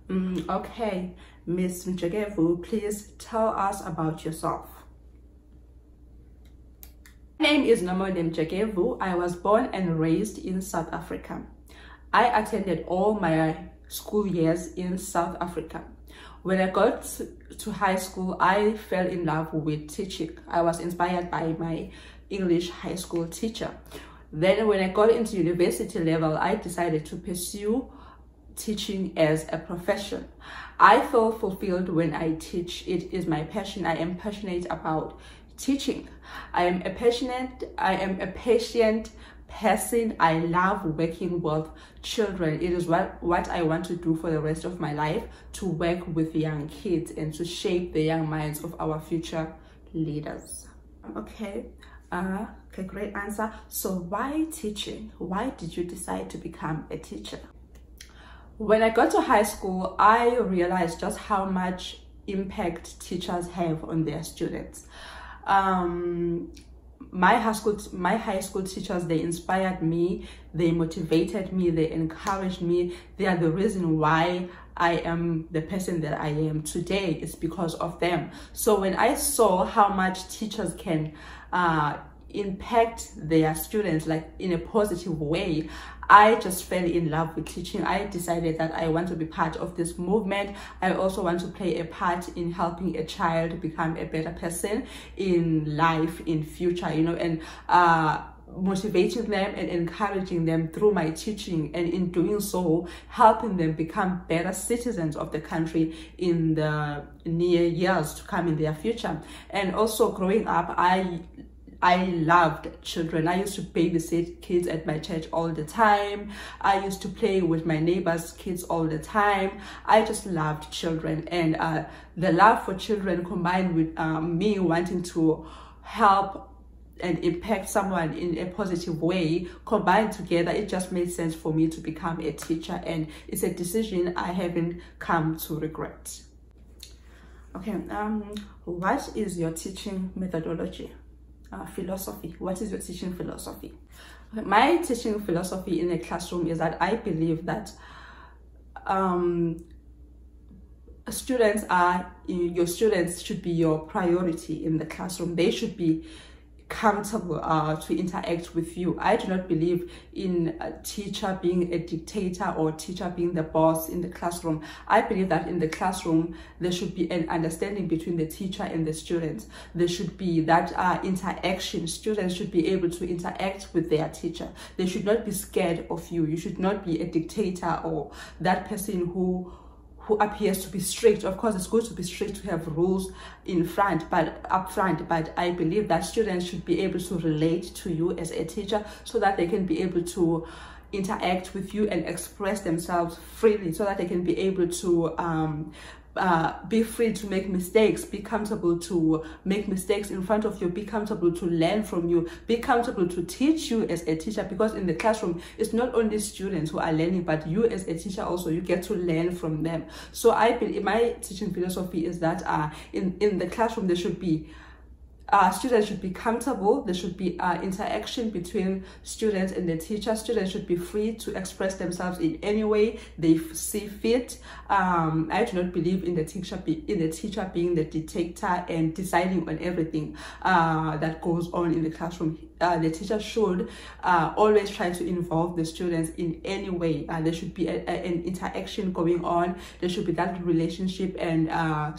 Okay, Miss Mchekevu, please tell us about yourself. My name is Nomode Mchekevu. I was born and raised in South Africa. I attended all my school years in South Africa. When I got to high school, I fell in love with teaching. I was inspired by my English high school teacher. Then when I got into university level, I decided to pursue teaching as a profession. I feel fulfilled when I teach. It is my passion. I am passionate about teaching. I am a patient person. I love working with children. It is what I want to do for the rest of my life, to work with young kids and to shape the young minds of our future leaders. Okay, great answer. So why teaching? Why did you decide to become a teacher? When I got to high school, I realized just how much impact teachers have on their students. My high school teachers, they inspired me, they motivated me, they encouraged me. They are the reason why I am the person that I am today. It's because of them. So when I saw how much teachers can impact their students, like in a positive way, I just fell in love with teaching. I decided that I want to be part of this movement. I also want to play a part in helping a child become a better person in life, in future, and motivating them and encouraging them through my teaching, and in doing so helping them become better citizens of the country in the near years to come, in their future. And also growing up, I loved children. I used to babysit kids at my church all the time. I used to play with my neighbors' kids all the time. I just loved children, and the love for children combined with me wanting to help and impact someone in a positive way, combined together, it just made sense for me to become a teacher, and it's a decision I haven't come to regret. Okay, what is your teaching methodology? Philosophy. What is your teaching philosophy? My teaching philosophy in a classroom is that I believe that your students should be your priority in the classroom. They should be comfortable to interact with you. I do not believe in a teacher being a dictator or teacher being the boss in the classroom. I believe that in the classroom there should be an understanding between the teacher and the students. There should be that interaction. Students should be able to interact with their teacher. They should not be scared of you. You should not be a dictator or that person who appears to be strict. Of course, it's good to be strict, to have rules up front, but I believe that students should be able to relate to you as a teacher, so that they can be able to interact with you and express themselves freely, so that they can be able to be free to make mistakes, be comfortable to make mistakes in front of you, be comfortable to learn from you, be comfortable to teach you as a teacher, because in the classroom it's not only students who are learning, but you as a teacher also, you get to learn from them. So I believe my teaching philosophy is that in the classroom there should be students should be comfortable. There should be interaction between students and the teacher. Students should be free to express themselves in any way they see fit. I do not believe in the teacher being the dictator and deciding on everything that goes on in the classroom. The teacher should always try to involve the students in any way. There should be an interaction going on. There should be that relationship, and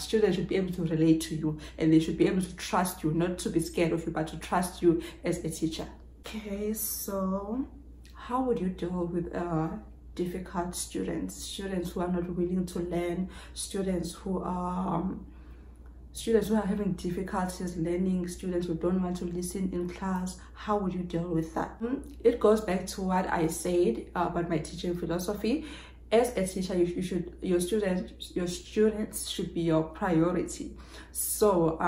students should be able to relate to you, and they should be able to trust you, not to be scared of you, but to trust you as a teacher. Okay, so how would you deal with difficult students who are not willing to learn, students who are having difficulties learning, students who don't want to listen in class? How would you deal with that? It goes back to what I said about my teaching philosophy. As a teacher, your students should be your priority. So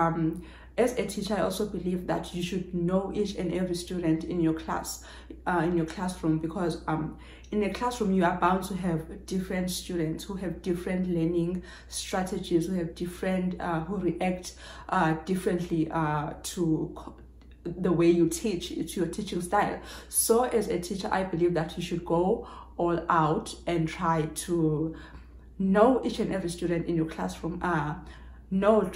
as a teacher, I also believe that you should know each and every student in your class, in your classroom, because in a classroom you are bound to have different students who have different learning strategies, who have different, who react differently to the way you teach. It's your teaching style. So as a teacher, I believe that you should go all out and try to know each and every student in your classroom, know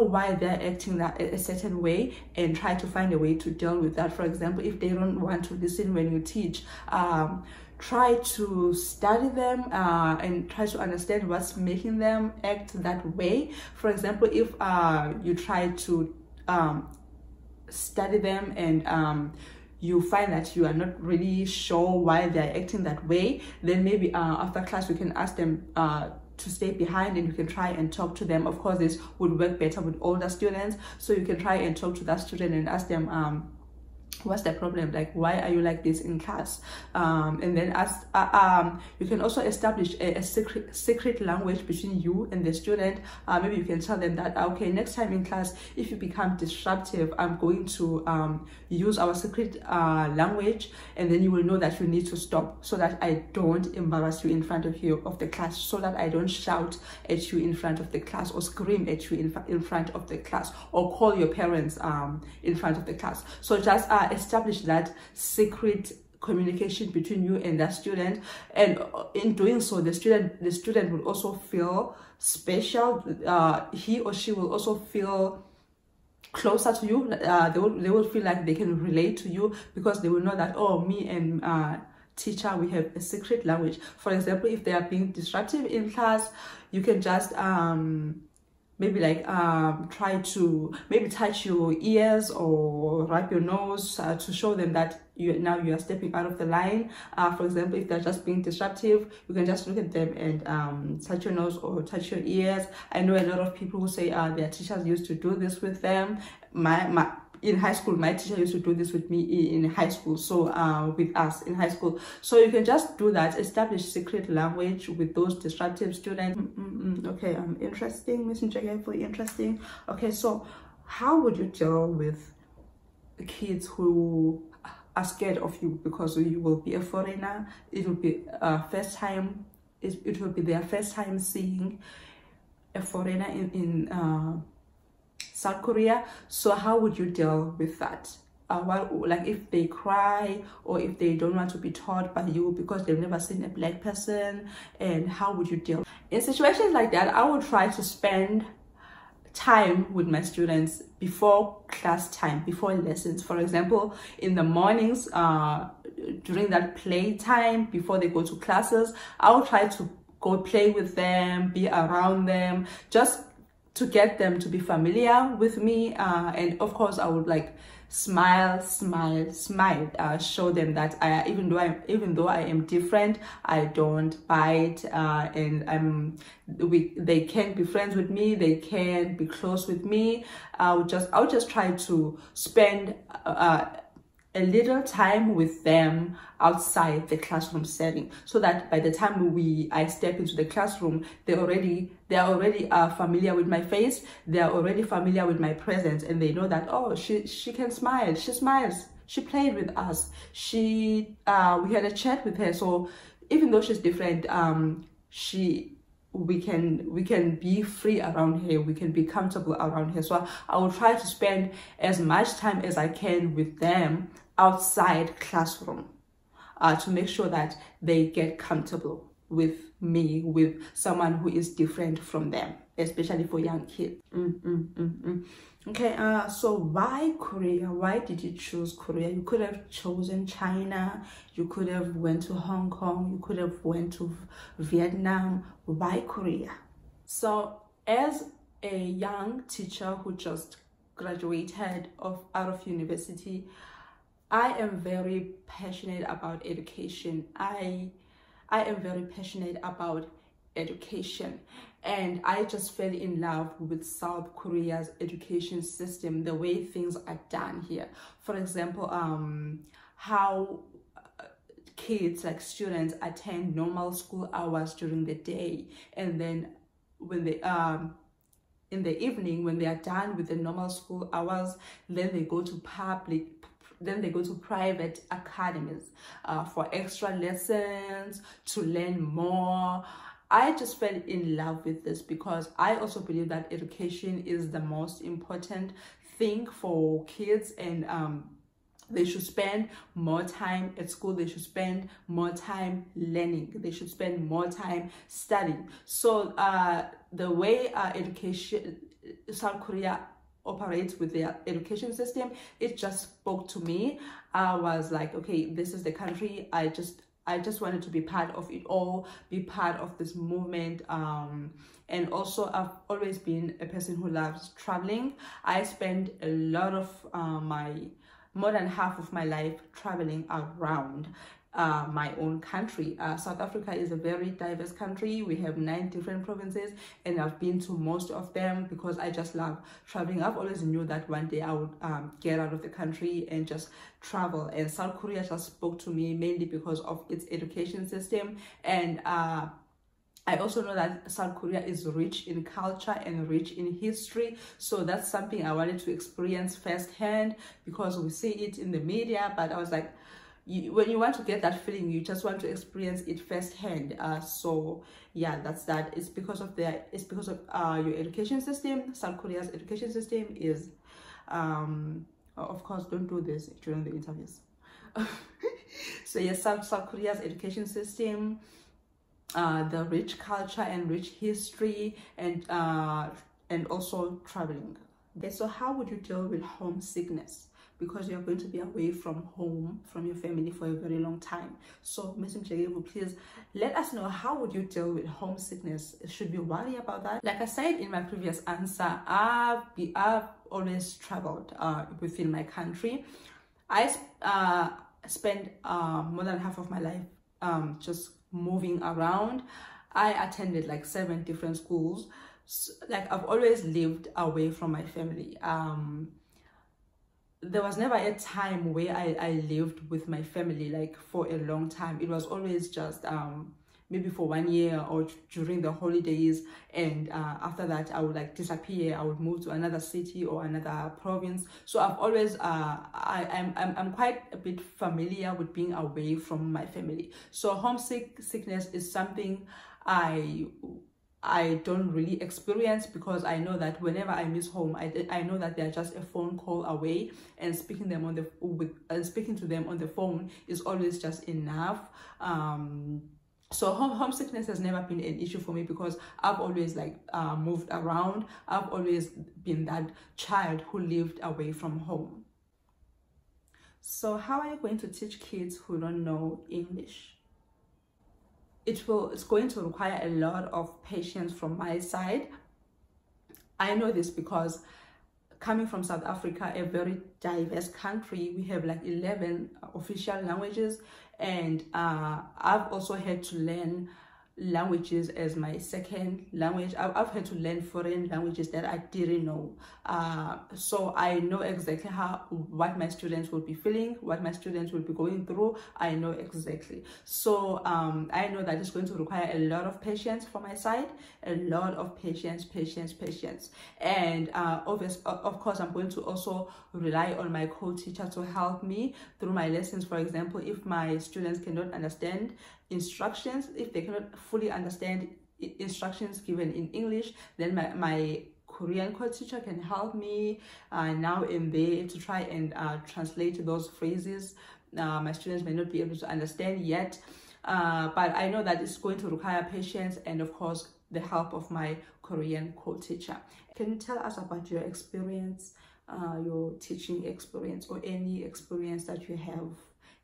why they're acting that a certain way, and try to find a way to deal with that. For example, if they don't want to listen when you teach, try to study them and try to understand what's making them act that way. For example, if you try to study them and you find that you are not really sure why they're acting that way, then maybe after class you can ask them to stay behind, and you can try and talk to them. Of course, this would work better with older students, so you can try and talk to that student and ask them what's the problem, like why are you like this in class, and then ask you can also establish a secret language between you and the student. Maybe you can tell them that, okay, next time in class, if you become disruptive, I'm going to use our secret language, and then you will know that you need to stop, so that I don't embarrass you in front of the class, so that I don't shout at you in front of the class, or scream at you in front of the class, or call your parents in front of the class. So just establish that secret communication between you and that student, and in doing so, the student will also feel special. He or she will also feel closer to you. They will feel like they can relate to you, because they will know that, oh, me and teacher, we have a secret language. For example, if they are being disruptive in class, you can just maybe like try to maybe touch your ears or rub your nose to show them that you are stepping out of the line. For example, if they're just being disruptive, you can just look at them and touch your nose or touch your ears. I know a lot of people who say their teachers used to do this with them. In high school, my teacher used to do this with me in high school, so with us in high school. So you can just do that, establish secret language with those disruptive students. Okay, interesting, Miss Njegefo, interesting. Okay, so how would you deal with kids who are scared of you because you will be a foreigner? It will be first time. It will be their first time seeing a foreigner in South Korea. So how would you deal with that? Like if they cry, or if they don't want to be taught by you because they've never seen a black person, and how would you deal? In situations like that, I would try to spend time with my students before class time, before lessons. For example, in the mornings, during that play time, before they go to classes, I will try to go play with them, be around them, just to get them to be familiar with me. And of course, I would like smile, show them that even though I am different, I don't bite, and they can be friends with me, they can be close with me. I'll just try to spend a little time with them outside the classroom setting, so that by the time I step into the classroom, they are already familiar with my face, they are already familiar with my presence, and they know that, oh, she can smile, she smiles, she played with us, we had a chat with her. So even though she's different, we can be free around her, we can be comfortable around her. So I will try to spend as much time as I can with them outside classroom, to make sure that they get comfortable with me, with someone who is different from them, especially for young kids. Okay, so why Korea? Why did you choose Korea? You could have chosen China, you could have went to Hong Kong, you could have went to Vietnam. Why Korea? So as a young teacher who just graduated out of university, I am very passionate about education. I am very passionate about education, and I just fell in love with South Korea's education system, the way things are done here. For example, how kids, like students, attend normal school hours during the day, and then when they in the evening, when they are done with the normal school hours, then they go to private academies for extra lessons, to learn more. I just fell in love with this because I also believe that education is the most important thing for kids, and They should spend more time at school. They should spend more time learning. They should spend more time studying. So the way South Korea operates with their education system, it just spoke to me. I was like, okay, this is the country. I just wanted to be part of it all, be part of this movement. And also I've always been a person who loves traveling. I spend a lot of more than half of my life traveling around my own country. South Africa is a very diverse country. We have 9 different provinces, and I've been to most of them because I just love traveling. I've always knew that one day I would get out of the country and just travel, and South Korea just spoke to me mainly because of its education system. And I also know that South Korea is rich in culture and rich in history. So that's something I wanted to experience firsthand, because we see it in the media. But I was like, when you want to get that feeling, you just want to experience it firsthand. So yeah, that's that. It's because of your education system. South Korea's education system is, of course, don't do this during the interviews. So yes, South Korea's education system, the rich culture and rich history, and also traveling. Okay, so how would you deal with homesickness? Because you're going to be away from home, from your family for a very long time. So Ms. Mjegebo, please let us know, how would you deal with homesickness? Should we worry about that? Like I said in my previous answer, I've always traveled within my country. I spent more than half of my life just moving around. I attended like 7 different schools. So, like, I've always lived away from my family. There was never a time where I lived with my family like for a long time. It was always just maybe for 1 year or during the holidays, and after that I would like disappear. I would move to another city or another province. So I've always I'm quite a bit familiar with being away from my family. So homesickness is something I don't really experience, because I know that whenever I miss home, I know that they're just a phone call away, and speaking to them on the phone is always just enough. So homesickness has never been an issue for me, because I've always like moved around. I've always been that child who lived away from home. So how are you going to teach kids who don't know English? It's going to require a lot of patience from my side. I know this because coming from South Africa, a very diverse country, we have like 11 official languages, and I've also had to learn languages as my second language. I've had to learn foreign languages that I didn't know. So I know exactly what my students will be feeling, what my students will be going through. I know exactly. So I know that it's going to require a lot of patience from my side, a lot of patience. And of course, I'm going to also rely on my co-teacher to help me through my lessons. For example, if my students cannot understand instructions, if they cannot fully understand instructions given in English, then my Korean co-teacher can help me now and there to try and translate those phrases my students may not be able to understand yet. But I know that it's going to require patience and, of course, the help of my Korean co-teacher. Can you tell us about your experience, your teaching experience, or any experience that you have,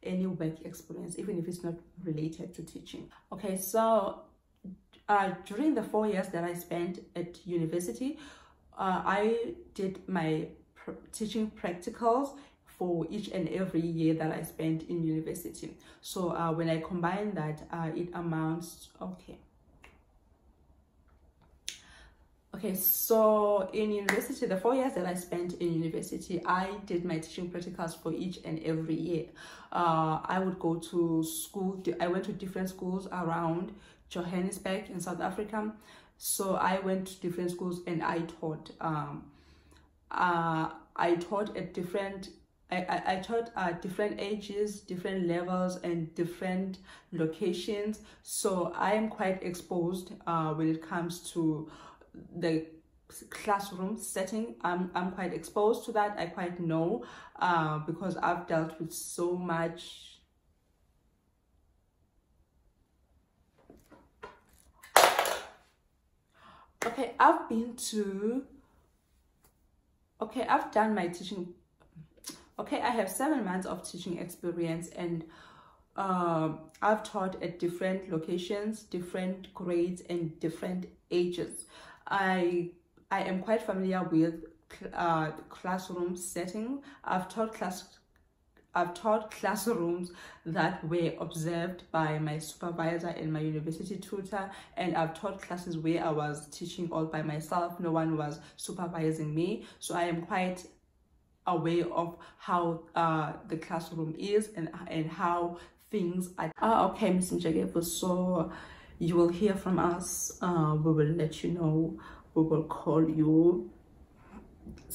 any work experience, even if it's not related to teaching? Okay, so during the 4 years that I spent at university, I did my teaching practicals for each and every year that I spent in university. So when I combine that, it amounts, okay, so in university, the 4 years that I spent in university, I did my teaching practicals for each and every year. I would go to school. I went to different schools around Johannesburg in South Africa. So I went to different schools and I taught. I taught at different different ages, different levels, and different locations. So I am quite exposed when it comes to the classroom setting. I'm quite exposed to that. I quite know because I've dealt with so much. Okay, I've done my teaching. Okay, I have 7 months of teaching experience, and I've taught at different locations, different grades, and different ages. I am quite familiar with classroom setting. I've taught classrooms that were observed by my supervisor and my university tutor, and I've taught classes where I was teaching all by myself. No one was supervising me, so I am quite aware of how the classroom is and how things are. Okay, Ms. Njagevu, so you will hear from us. We will let you know. We will call you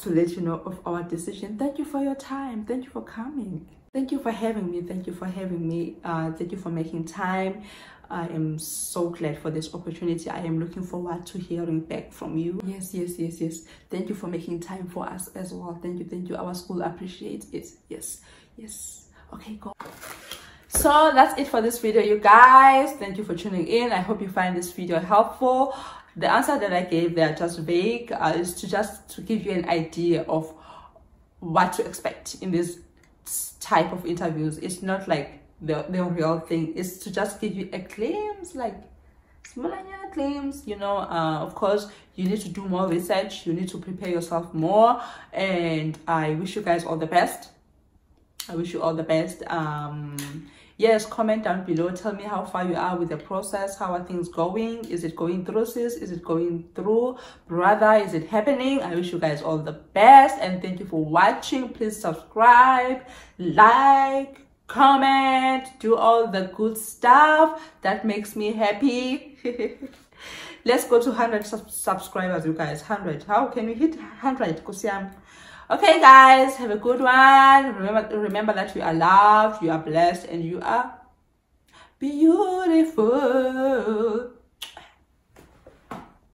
to let you know of our decision. Thank you for your time. Thank you for coming. Thank you for having me. Thank you for having me. Thank you for making time. I am so glad for this opportunity. I am looking forward to hearing back from you. Yes. Thank you for making time for us as well. Thank you. Our school appreciates it. Yes. Okay, go. So that's it for this video, you guys. Thank you for tuning in. I hope you find this video helpful. The answer that I gave there, just vague, is to give you an idea of what to expect in this type of interviews. It's not like the real thing. It's to just give you a glimpse, like smaller glimpse, you know. Of course, you need to do more research. You need to prepare yourself more. And I wish you guys all the best. Yes, comment down below. Tell me how far you are with the process. How are things going? Is it going through, sis? Is it going through, brother? Is it happening? I wish you guys all the best, and thank you for watching. Please subscribe, like, comment, do all the good stuff that makes me happy. Let's go to 100 subscribers, you guys. 100. How can we hit 100? Okay, guys, have a good one. Remember that you are loved, you are blessed, and you are beautiful.